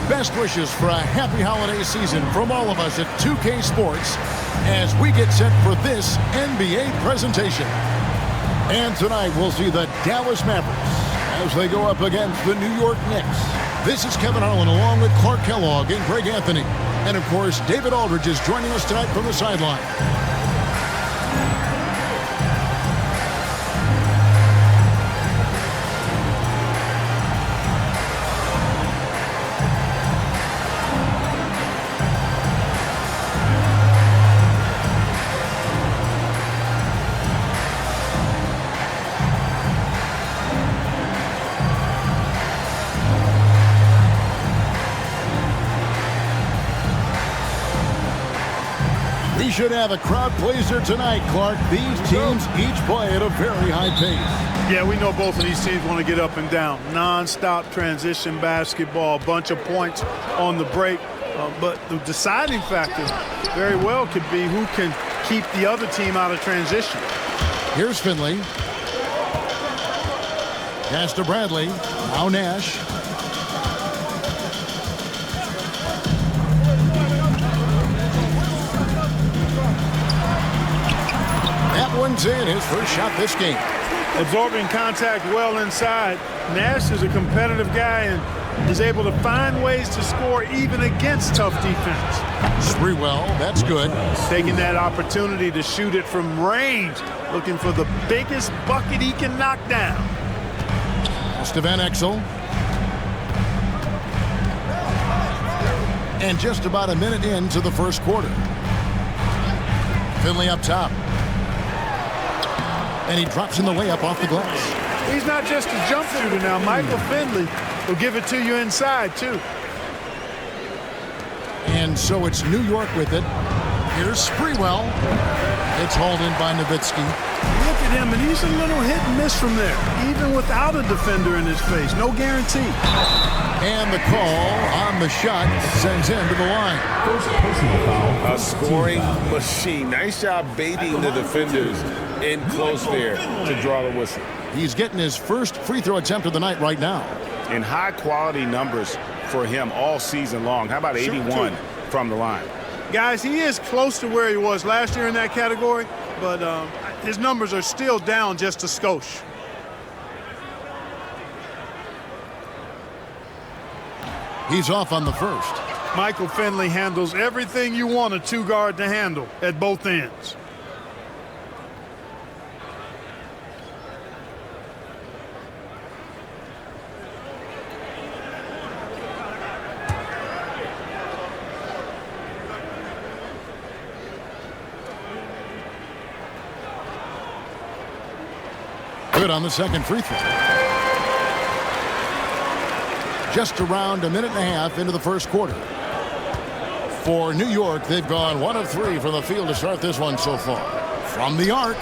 best wishes for a happy holiday season from all of us at 2K Sports as we get set for this NBA presentation. And tonight we'll see the Dallas Mavericks as they go up against the New York Knicks. This is Kevin Harlan along with Clark Kellogg and Greg Anthony. And of course, David Aldridge is joining us tonight from the sideline. We should have a crowd pleaser tonight, Clark. These teams each play at a very high pace. Yeah, we know both of these teams want to get up and down. Non-stop transition basketball, a bunch of points on the break. But the deciding factor very well could be who can keep the other team out of transition. Here's Finley. Pass to Bradley. Now Nash. That one's in, his first shot this game. Absorbing contact well inside. Nash is a competitive guy and is able to find ways to score even against tough defense. Sprewell, that's good. Taking that opportunity to shoot it from range, looking for the biggest bucket he can knock down. Pass to Van Exel. And just about a minute into the first quarter. Finley up top. And he drops in the layup off the glass. He's not just a jump shooter now. Michael Finley will give it to you inside, too. And so it's New York with it. Here's Sprewell. It's hauled in by Nowitzki. Look at him, and he's a little hit and miss from there, even without a defender in his face. No guarantee. And the call on the shot sends him to the line. Personal foul. A scoring machine. Nice job baiting the defenders in close there to draw the whistle. He's getting his first free throw attempt of the night right now. And high-quality numbers for him all season long. How about 81 from the line? Guys, he is close to where he was last year in that category, but his numbers are still down just a skosh. He's off on the first. Michael Finley handles everything you want a two-guard to handle at both ends. Good on the second free throw. Just around a minute and a half into the first quarter. For New York, they've gone 1 of 3 from the field to start this one so far. From the arc,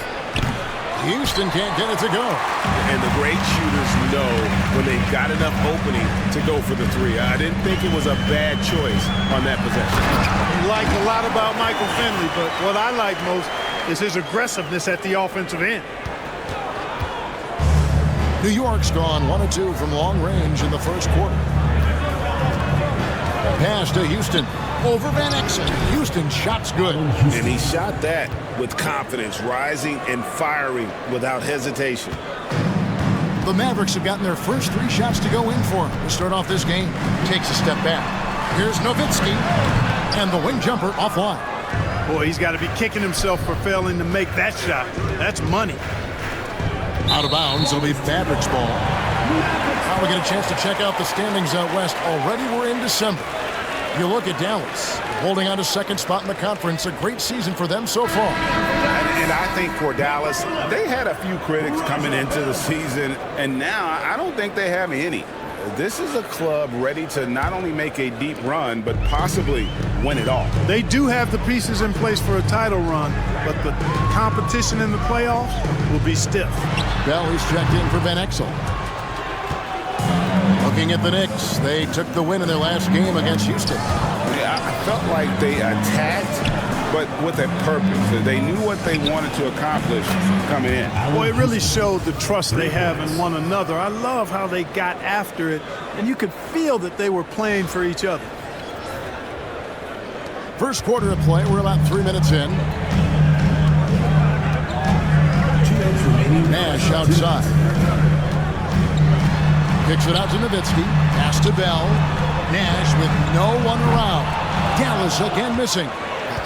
Houston can't get it to go. And the great shooters know when they've got enough opening to go for the three. I didn't think it was a bad choice on that possession. You like a lot about Michael Finley, but what I like most is his aggressiveness at the offensive end. New York's gone 1 of 2 from long range in the first quarter. Pass to Houston. Over Van Exel. Houston's shot's good. And he shot that with confidence, rising and firing without hesitation. The Mavericks have gotten their first 3 shots to go in for him to start off this game. Takes a step back. Here's Nowitzki. And the wing jumper offline. Boy, he's got to be kicking himself for failing to make that shot. That's money. Out of bounds, it'll be Mavericks ball. Now we get a chance to check out the standings out west. Already we're in December. You look at Dallas, holding on to second spot in the conference. A great season for them so far. And I think for Dallas, they had a few critics coming into the season, and now I don't think they have any. This is a club ready to not only make a deep run, but possibly win it all. They do have the pieces in place for a title run, but the competition in the playoffs will be stiff. Bell is checked in for Van Exel. Looking at the Knicks, they took the win in their last game against Houston. Yeah, I felt like they attacked but with a purpose. They knew what they wanted to accomplish coming in. Well, it really showed the trust they have in one another. I love how they got after it, and you could feel that they were playing for each other. First quarter of play, we're about 3 minutes in. Nash outside. Kicks it out to Nowitzki. Pass to Bell. Nash with no one around. Dallas again missing.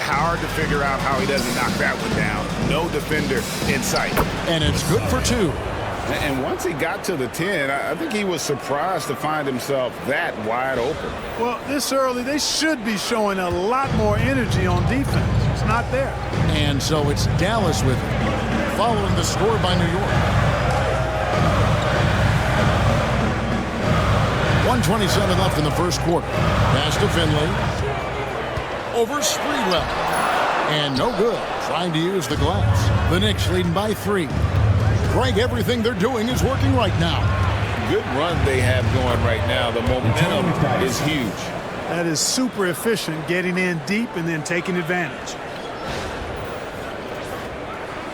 Hard to figure out how he doesn't knock that one down. No defender in sight. And it's good for 2. And once he got to the 10, I think he was surprised to find himself that wide open. Well, this early, they should be showing a lot more energy on defense. It's not there. And so it's Dallas with it, following the score by New York. 1:27 left in the first quarter. Pass to Finley. Over Speedwell. And no good. Trying to use the glass. The Knicks leading by 3. Greg, everything they're doing is working right now. Good run they have going right now. The momentum is huge. That is super efficient, getting in deep and then taking advantage.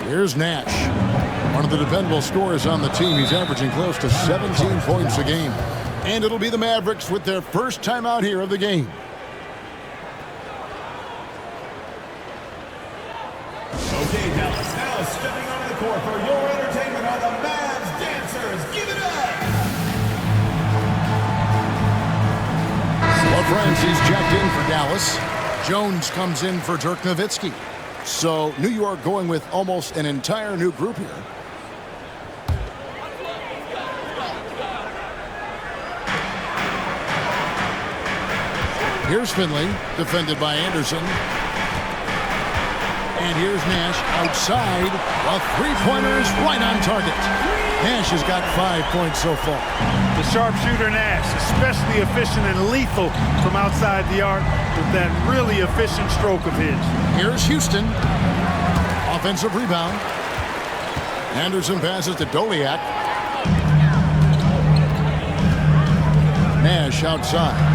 Here's Nash. One of the dependable scorers on the team. He's averaging close to 17 points a game. And it'll be the Mavericks with their first time out here of the game. Okay, Dallas, now stepping onto the court for your entertainment are the Mavs Dancers. Give it up! Well, friends, he's checked in for Dallas. Jones comes in for Dirk Nowitzki. So New York going with almost an entire new group here. Here's Finley, defended by Anderson. And here's Nash outside. A three-pointer is right on target. Nash has got 5 points so far. The sharpshooter Nash, especially efficient and lethal from outside the arc with that really efficient stroke of his. Here's Houston. Offensive rebound. Anderson passes to Doliak. Nash outside.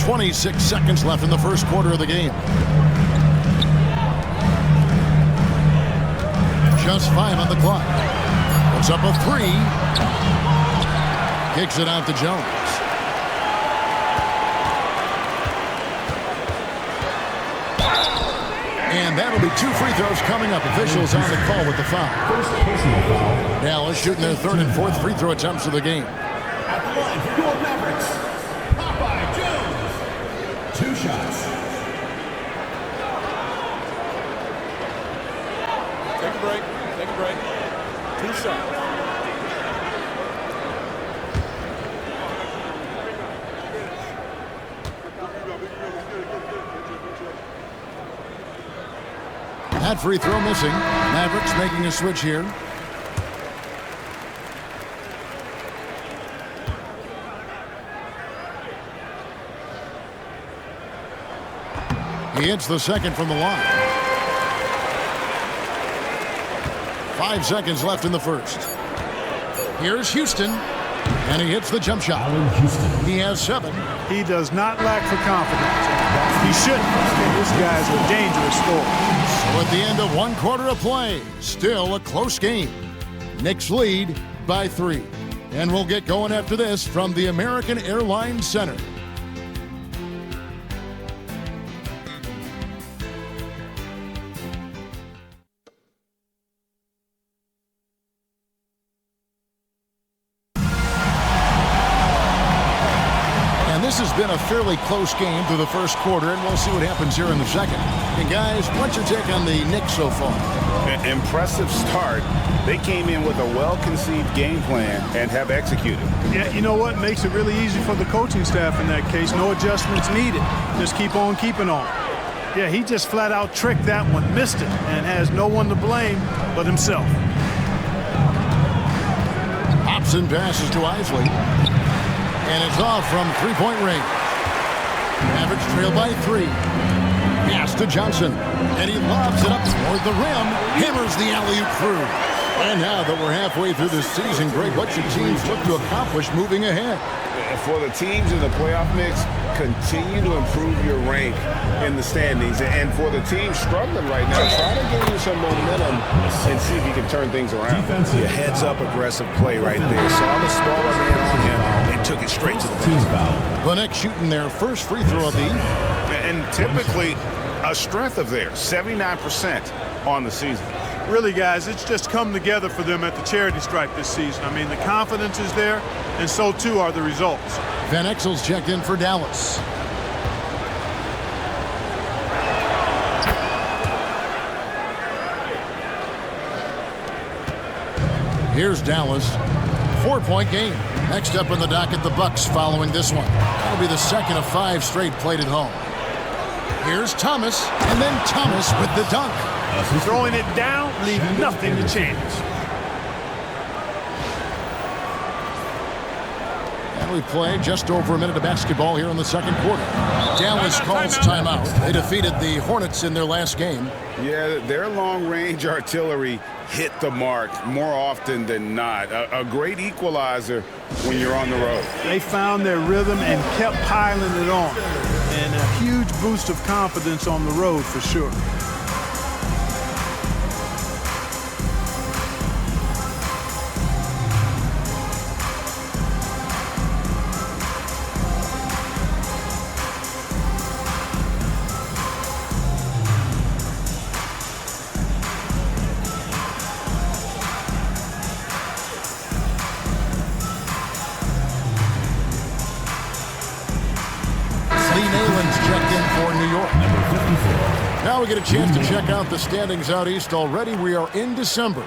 26 seconds left in the first quarter of the game. Just 5 on the clock. Puts up a 3. Kicks it out to Jones. And that'll be 2 free throws coming up. Officials on the call with the foul. Dallas shooting their 3rd and 4th free throw attempts of the game. At the line for your Mavericks, Jones. 2 shots. Take a break. Take a break. 2 shots. That free throw missing. Mavericks making a switch here. He hits the second from the line. 5 seconds left in the first. Here's Houston. And he hits the jump shot. He has 7. He does not lack for confidence. He shouldn't. This guy's a dangerous scorer. So at the end of 1 quarter of play, still a close game. Knicks lead by 3. And we'll get going after this from the American Airlines Center. This has been a fairly close game through the first quarter, and we'll see what happens here in the second. And guys, what's your take on the Knicks so far? An impressive start. They came in with a well-conceived game plan and have executed. Yeah, you know what? Makes it really easy for the coaching staff in that case. No adjustments needed. Just keep on keeping on. Yeah, he just flat out tricked that one, missed it, and has no one to blame but himself. Hobson passes to Isley. And it's off from three-point range. Mavericks trail by 3. Pass to Johnson. And he lobs it up toward the rim. Hammers the alley-oop through. And now that we're halfway through this season, Greg, what's your team look to accomplish moving ahead? For the teams in the playoff mix, continue to improve your rank in the standings. And for the team struggling right now, try to gain you some momentum and see if you can turn things around. Yeah, heads-up aggressive play right there. Saw the smaller man on him and took it straight to the team foul. The Knicks shooting their first free throw of the evening. And typically a strength of theirs, 79% on the season. Really, guys, it's just come together for them at the charity stripe this season. I mean, the confidence is there, and so too are the results. Van Exel's checked in for Dallas. Here's Dallas. 4-point game. Next up on the docket, the Bucks following this one. That'll be the second of 5 straight played at home. Here's Thomas, and then Thomas with the dunk. Throwing it down, leave nothing to chance. And we play just over a minute of basketball here in the second quarter. Dallas calls timeout. They defeated the Hornets in their last game. Yeah, their long-range artillery hit the mark more often than not. A great equalizer when you're on the road. They found their rhythm and kept piling it on. And a huge boost of confidence on the road for sure. Now we get a chance to check out the standings out east. Already we are in December.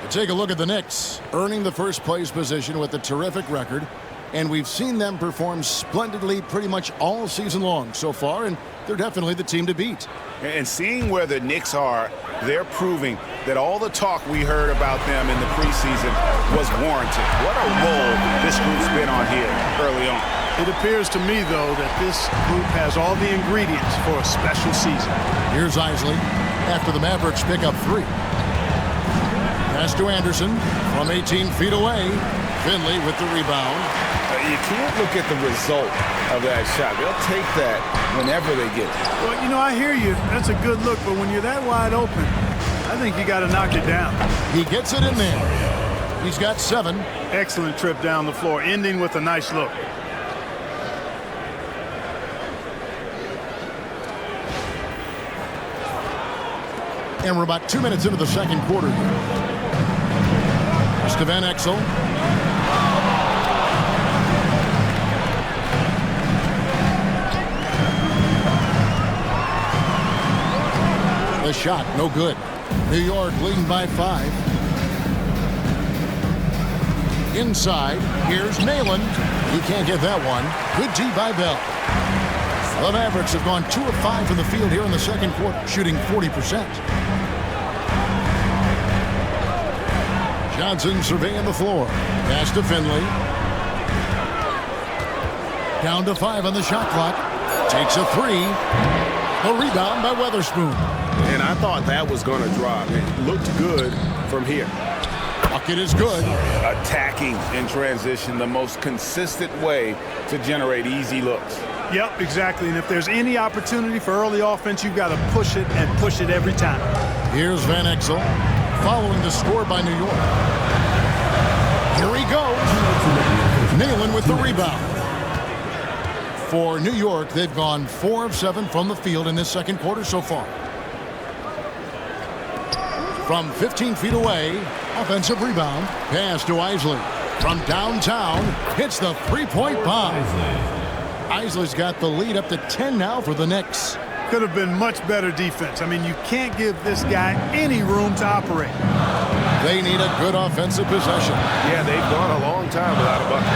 To take a look at the Knicks, earning the first place position with a terrific record. And we've seen them perform splendidly pretty much all season long so far, and they're definitely the team to beat. And seeing where the Knicks are, they're proving that all the talk we heard about them in the preseason was warranted. What a role this group's been on here early on. It appears to me, though, that this group has all the ingredients for a special season. Here's Isley after the Mavericks pick up 3. Pass to Anderson from 18 feet away. Finley with the rebound. You can't look at the result of that shot. They'll take that whenever they get it. Well, you know, I hear you. That's a good look, but when you're that wide open, I think you got to knock it down. He gets it in there. He's got 7. Excellent trip down the floor, ending with a nice look. And we're about 2 minutes into the second quarter here. Here's Van Exel. The shot, no good. New York leading by 5. Inside, here's Nayland. He can't get that one. Good D by Bell. The Mavericks have gone 2 of 5 from the field here in the second quarter, shooting 40%. Johnson surveying the floor. Pass to Finley. Down to 5 on the shot clock. Takes a 3. The rebound by Weatherspoon. And I thought that was going to drop. It looked good from here. Bucket is good. Attacking in transition, the most consistent way to generate easy looks. Yep, exactly. And if there's any opportunity for early offense, you've got to push it and push it every time. Here's Van Exel, following the score by New York. Here he goes. Nayland with the rebound. For New York, they've gone 4 of 7 from the field in this second quarter so far. From 15 feet away, offensive rebound. Pass to Isley. From downtown, hits the three-point bomb. Isley's got the lead up to 10 now for the Knicks. Could have been much better defense. I mean, you can't give this guy any room to operate. They need a good offensive possession. Yeah, they've gone a long time without a bucket.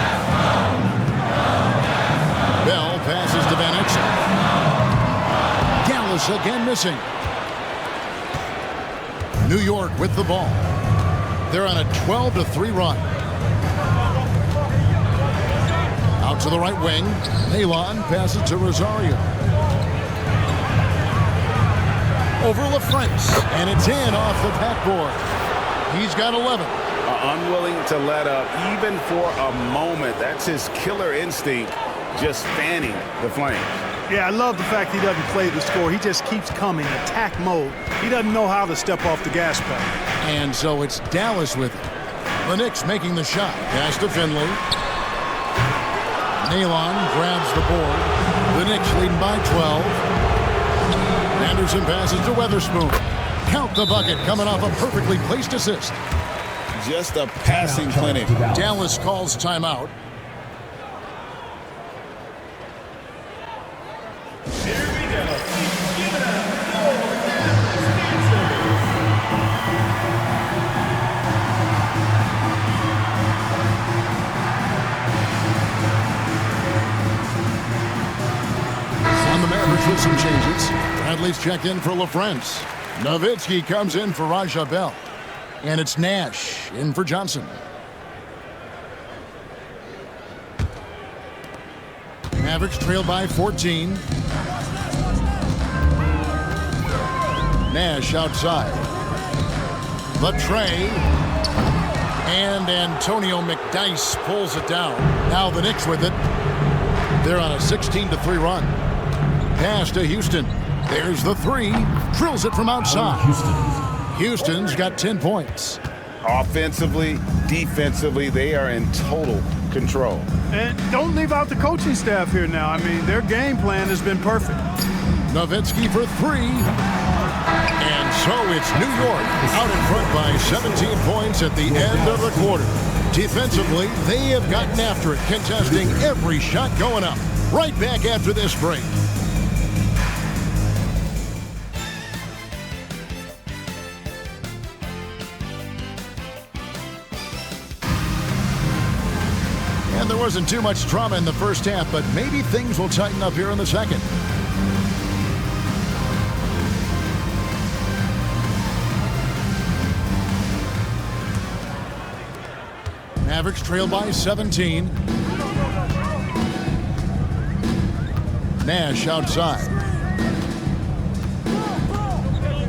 Bell passes to Van Exel. Dallas again missing. New York with the ball. They're on a 12-3 run. Out to the right wing. Nayland passes to Rosario. Over LaFrance. And it's in off the backboard. He's got 11. are unwilling to let up even for a moment. That's his killer instinct, just fanning the flames. Yeah, I love the fact he doesn't play the score. He just keeps coming, attack mode. He doesn't know how to step off the gas pedal. And so it's Dallas with it. The Knicks making the shot. Pass to Finley. Nalon grabs the board. The Knicks leading by 12. Anderson passes to Weatherspoon. Count the bucket coming off a perfectly placed assist. Just a passing clinic. Dallas calls timeout. Here we go. Give it up. On the Mavericks with some changes. Bradley's checked in for LaFrance. Nowitzki comes in for Raja Bell. And it's Nash in for Johnson. Mavericks trail by 14. Nash outside. The tray. And Antonio McDyess pulls it down. Now the Knicks with it. They're on a 16-3 run. Pass to Houston. There's the three. Drills it from outside. Houston's got 10 points. Offensively, defensively, they are in total control. And don't leave out the coaching staff here now. I mean, their game plan has been perfect. Nowitzki for three. And so it's New York out in front by 17 points at the end of the quarter. Defensively, they have gotten after it, contesting every shot going up. Right back after this break. And there wasn't too much drama in the first half, but maybe things will tighten up here in the second. Mavericks trail by 17. Nash outside.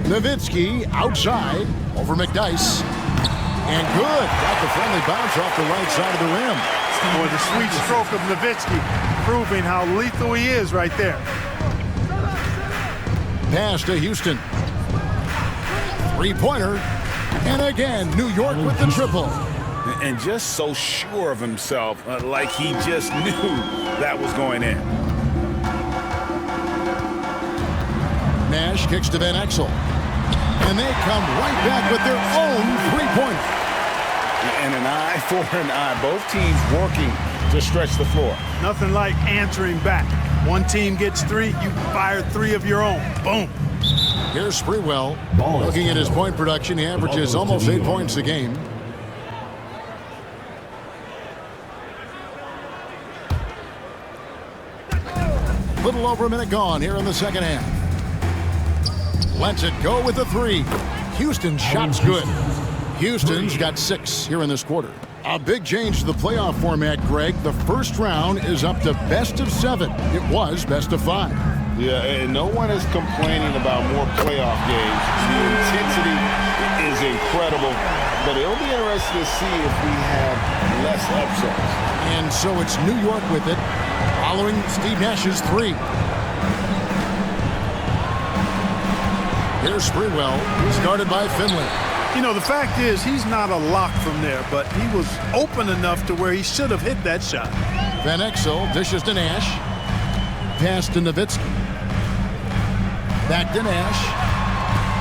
Nowitzki outside over McDyess. And good. Got the friendly bounce off the right side of the rim. Boy, the sweet stroke of Nowitzki proving how lethal he is right there. Pass to Houston. Three-pointer. And again, New York with the triple. And just so sure of himself, like he just knew that was going in. Nash kicks to Van Exel. And they come right back with their own three-pointer. And an eye for an eye. Both teams working to stretch the floor. Nothing like answering back. One team gets three, you fire three of your own. Boom. Here's Sprewell. Looking at his point production, he averages almost 8 points a game. Little over a minute gone here in the second half. Lets it go with the three. Houston's shot's good. Houston's got 6 here in this quarter. A big change to the playoff format, Greg. The first round is up to best of 7. It was best of 5. Yeah, and no one is complaining about more playoff games. The intensity is incredible, but it'll be interesting to see if we have less upsets. And so it's New York with it, following Steve Nash's 3. Here's Sprewell, started by Finley. You know, the fact is he's not a lock from there, but he was open enough to where he should have hit that shot. Van Exel dishes to Nash. Pass to Nowitzki. Back to Nash.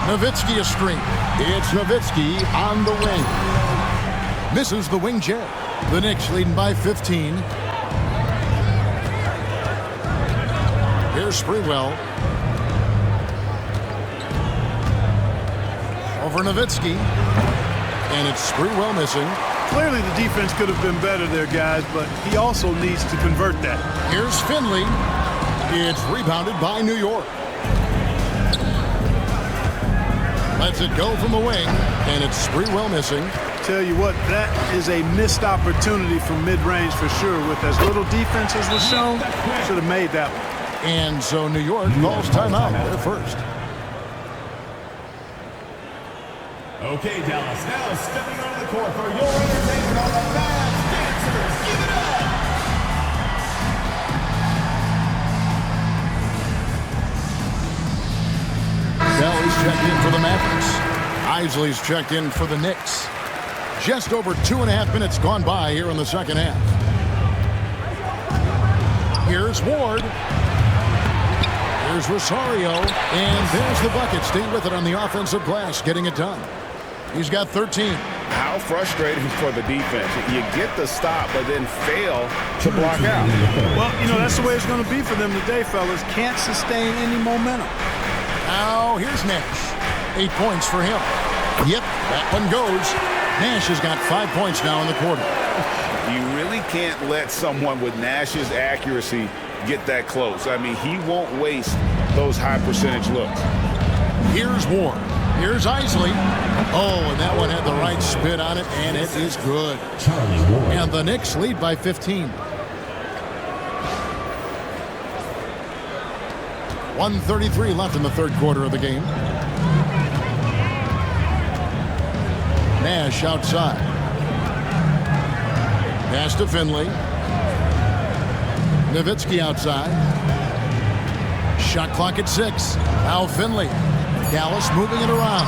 Nowitzki a screen. It's Nowitzki on the wing. Misses the wing jab. The Knicks leading by 15. Here's Sprewell. Over Nowitzki. And it's Sprewell missing. Clearly the defense could have been better there, guys, but he also needs to convert that. Here's Finley. It's rebounded by New York. Lets it go from the wing, and it's Sprewell missing. Tell you what, that is a missed opportunity from mid-range for sure. With as little defense as was shown, should have made that one. And so New York calls timeout. They're first. Okay, Dallas, now stepping onto the court for your entertainment on the Mavs Dancers. Give it up! Bell's checked in for the Mavericks. Isley's checked in for the Knicks. Just over 2.5 minutes gone by here in the second half. Here's Ward. Here's Rosario. And there's the bucket. Staying with it on the offensive glass, getting it done. He's got 13. How frustrating for the defense. You get the stop, but then fail to block out. Well, you know, that's the way it's going to be for them today, fellas. Can't sustain any momentum. Now, here's Nash. 8 points for him. Yep, that one goes. Nash has got 5 points now in the quarter. You really can't let someone with Nash's accuracy get that close. I mean, he won't waste those high percentage looks. Here's Ward. Here's Isley. Oh, and that one had the right spin on it, and it is good. And the Knicks lead by 15. 1:33 left in the third quarter of the game. Nash outside. Pass to Finley. Nowitzki outside. Shot clock at 6. Now Finley. Dallas moving it around.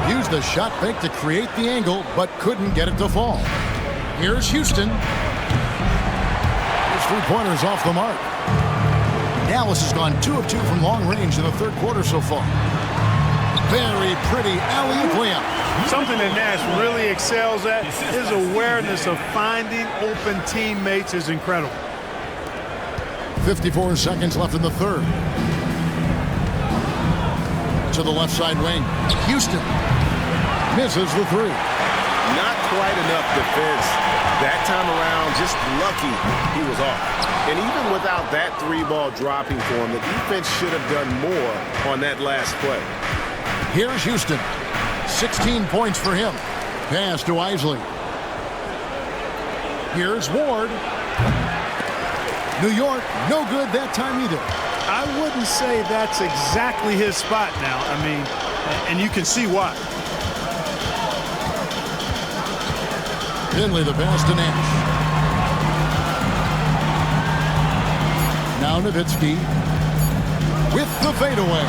Used the shot fake to create the angle, but couldn't get it to fall. Here's Houston. His three-pointers off the mark. Dallas has gone 2 of 2 from long range in the third quarter so far. Very pretty alley-oop layup. Something that Nash really excels at, his awareness of finding open teammates is incredible. 54 seconds left in the third. To the left side wing. Houston misses the three. Not quite enough defense that time around. Just lucky he was off. And even without that three-ball dropping for him, the defense should have done more on that last play. Here's Houston. 16 points for him. Pass to Isley. Here's Ward. New York, no good that time either. I wouldn't say that's exactly his spot now. I mean, and you can see why. Finley the pass to Nash. Now Nowitzki with the fadeaway.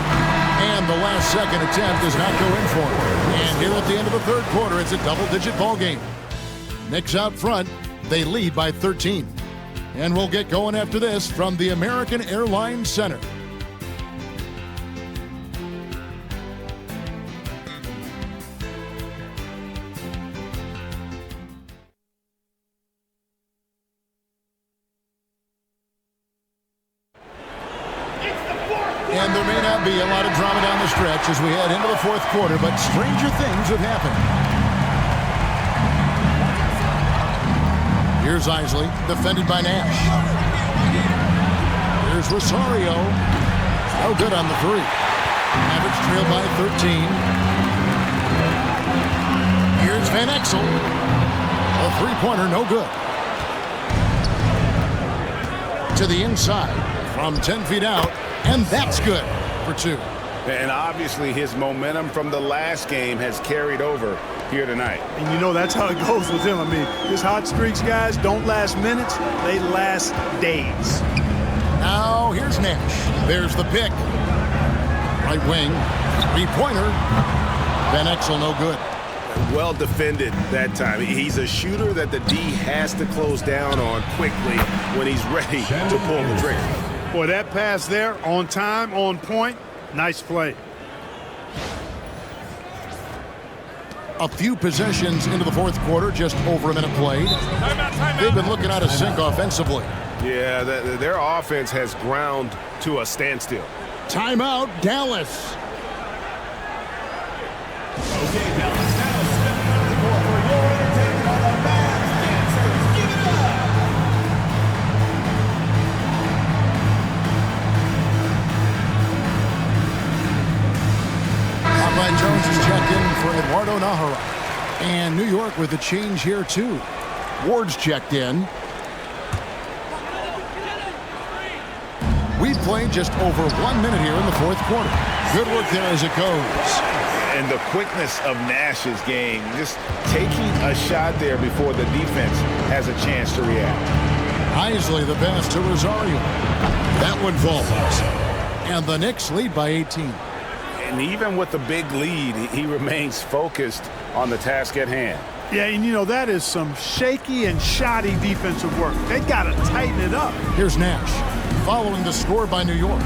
And the last second attempt does not go in for him. And here at the end of the third quarter, it's a double-digit ball game. Knicks out front. They lead by 13. And we'll get going after this from the American Airlines Center. And there may not be a lot of drama down the stretch as we head into the fourth quarter, but stranger things have happened. Here's Isley, defended by Nash. Here's Rosario. No good on the three. Mavericks trail by 13. Here's Van Exel. A three-pointer, no good. To the inside from 10 feet out, and that's good for 2. And obviously his momentum from the last game has carried over here tonight. And you know that's how it goes with him. I mean, his hot streaks, guys, don't last minutes. They last days. Now here's Nash. There's the pick. Right wing. Three-pointer. Van Exel no good. Well defended that time. He's a shooter that the D has to close down on quickly when he's ready to pull the trigger. Boy, that pass there, on time, on point. Nice play. A few possessions into the fourth quarter, just over a minute played. They've been looking out of sync offensively. Yeah, their offense has ground to a standstill. Timeout, Dallas. Okay, Dallas, now stepping onto the court for your entertainment on the Mavs Dancers. Give it up! Brian Jones is checked in for Eduardo Nahara. And New York with a change here, too. Ward's checked in. We've played just over 1 minute here in the fourth quarter. Good work there as it goes. And the quickness of Nash's game, just taking a shot there before the defense has a chance to react. Isley the pass to Rosario. That one falls. And the Knicks lead by 18. And even with the big lead, he remains focused on the task at hand. Yeah, and you know, that is some shaky and shoddy defensive work. They got to tighten it up. Here's Nash, following the score by New York.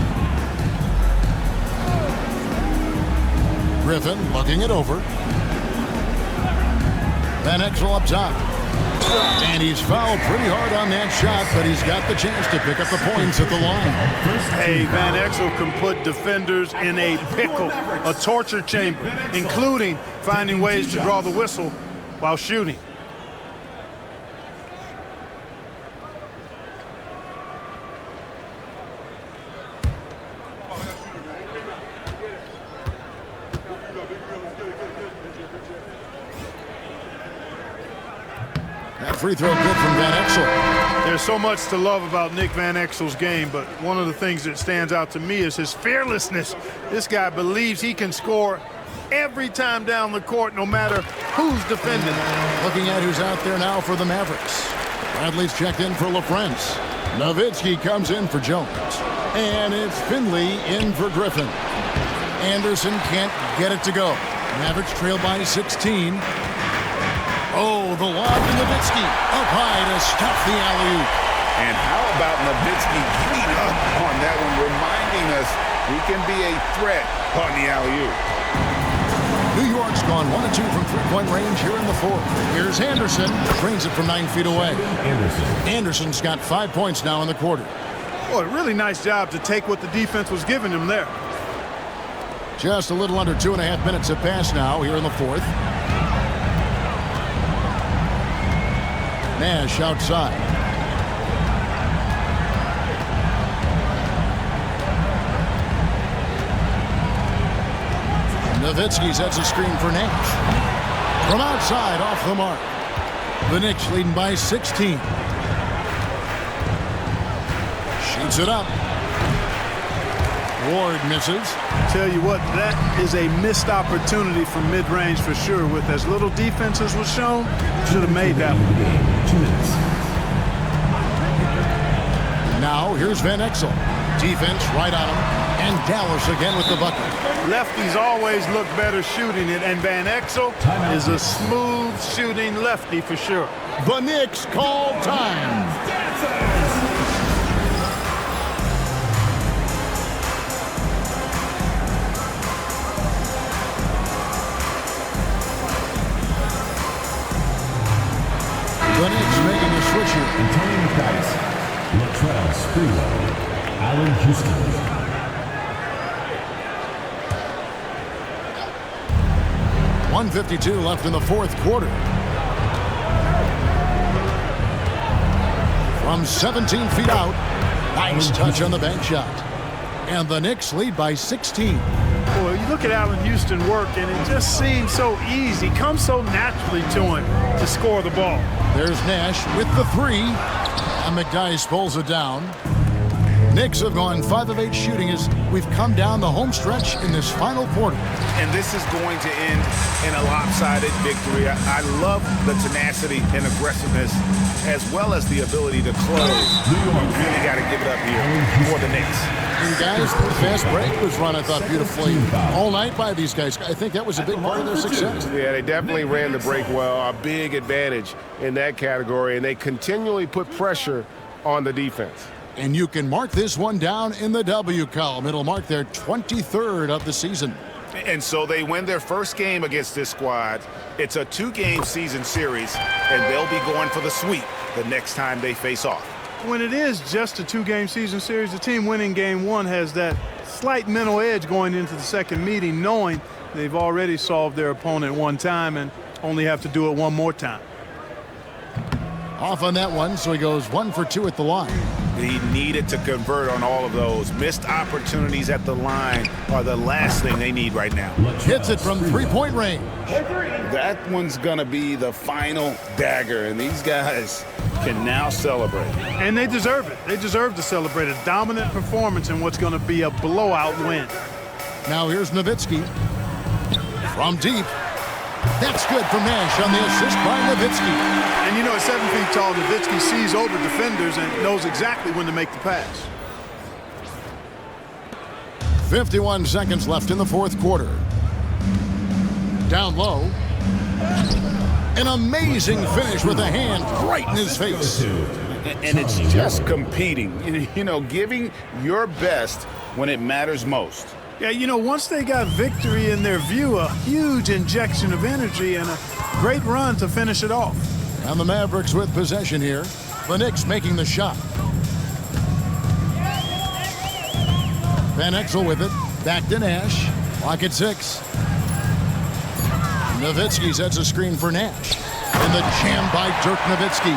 Griffin looking it over. Van Exel up top. And he's fouled pretty hard on that shot, but he's got the chance to pick up the points at the line. Hey, Van Exel can put defenders in a pickle, a torture chamber, including finding ways to draw the whistle while shooting. That free throw good from Van Exel. There's so much to love about Nick Van Exel's game, but one of the things that stands out to me is his fearlessness. This guy believes he can score every time down the court, no matter who's defending. Looking at who's out there now for the Mavericks. Bradley's checked in for LaFrance. Nowitzki comes in for Jones. And it's Finley in for Griffin. Anderson can't get it to go. Mavericks trail by 16. Oh, the lob to Nowitzki. Up high to stop the alley-oop. And how about Nowitzki getting up on that one, reminding us he can be a threat on the alley-oop. New York's gone 1 of 2 from three-point range here in the fourth. Here's Anderson. Drains it from 9 feet away. Anderson's got 5 points now in the quarter. Boy, really nice job to take what the defense was giving him there. Just a little under 2.5 minutes have passed now here in the fourth. Nash outside. Nowitzki sets a screen for Nash. From outside, off the mark. The Knicks leading by 16. Shoots it up. Ward misses. Tell you what, that is a missed opportunity from mid-range for sure. With as little defense as was shown, should have made that one. Now here's Van Exel. Defense right on him. And Dallas again with the bucket. Lefties always look better shooting it, and Van Exel is a smooth shooting lefty for sure. The Knicks call time. The Knicks making a switch here. Antonio Mathias, Latrell Sprewell, Allen Houston. .152 left in the fourth quarter. From 17 feet out, nice touch on the bank shot. And the Knicks lead by 16. Boy, you look at Allen Houston work, and it just seems so easy. Comes so naturally to him to score the ball. There's Nash with the three. And McDyess pulls it down. Knicks have gone 5 of 8 shooting as we've come down the home stretch in this final quarter. And this is going to end in a lopsided victory. I love the tenacity and aggressiveness as well as the ability to close. You really got to give it up here for the Knicks. You guys, the fast break was run, I thought, beautifully all night by these guys. I think that was a big part of their success. Yeah, they definitely ran the break well. A big advantage in that category, and they continually put pressure on the defense. And you can mark this one down in the W column. It'll mark their 23rd of the season. And so they win their first game against this squad. It's a 2-game season series, and they'll be going for the sweep the next time they face off. When it is just a 2-game season series, the team winning game 1 has that slight mental edge going into the second meeting, knowing they've already solved their opponent one time and only have to do it one more time. Off on that one, so he goes 1 for 2 at the line. He needed to convert on all of those. Missed opportunities at the line are the last thing they need right now. Hits it from 3-point range. That one's going to be the final dagger, and these guys can now celebrate. And they deserve it. They deserve to celebrate a dominant performance in what's going to be a blowout win. Now here's Nowitzki. From deep. That's good for Nash on the assist by Nowitzki. And you know, at 7 feet tall, Nowitzki sees over defenders and knows exactly when to make the pass. 51 seconds left in the fourth quarter. Down low. An amazing finish with a hand right in his face. And it's just competing, you know, giving your best when it matters most. Yeah, you know, once they got victory in their view, a huge injection of energy and a great run to finish it off. And the Mavericks with possession here. The Knicks making the shot. Van Exel with it. Back to Nash. Clock at 6. Nowitzki sets a screen for Nash. And the jam by Dirk Nowitzki.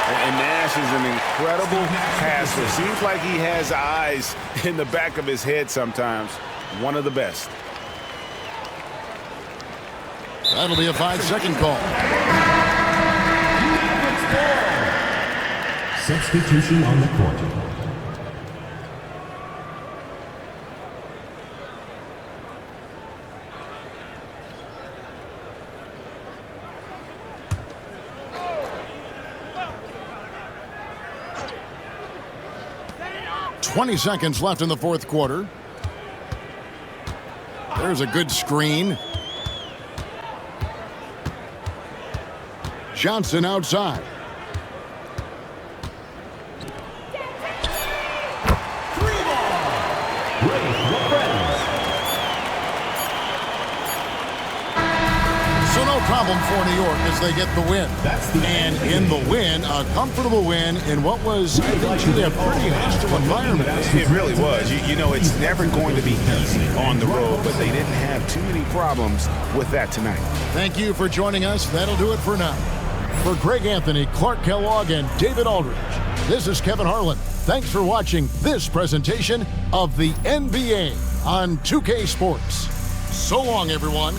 And Nash is an incredible passer. Seems like he has eyes in the back of his head sometimes. One of the best. That'll be a 5-second call. Substitution on the court. .20 seconds left in the fourth quarter. There's a good screen. Johnson outside. So no problem for New York as they get the win. And in the win, a comfortable win in what was, I think, truly a pretty hostile environment. It really was. You know, it's never going to be easy on the road, but they didn't have too many problems with that tonight. Thank you for joining us. That'll do it for now. For Greg Anthony, Clark Kellogg, and David Aldridge, this is Kevin Harlan. Thanks for watching this presentation of the NBA on 2K Sports. So long, everyone.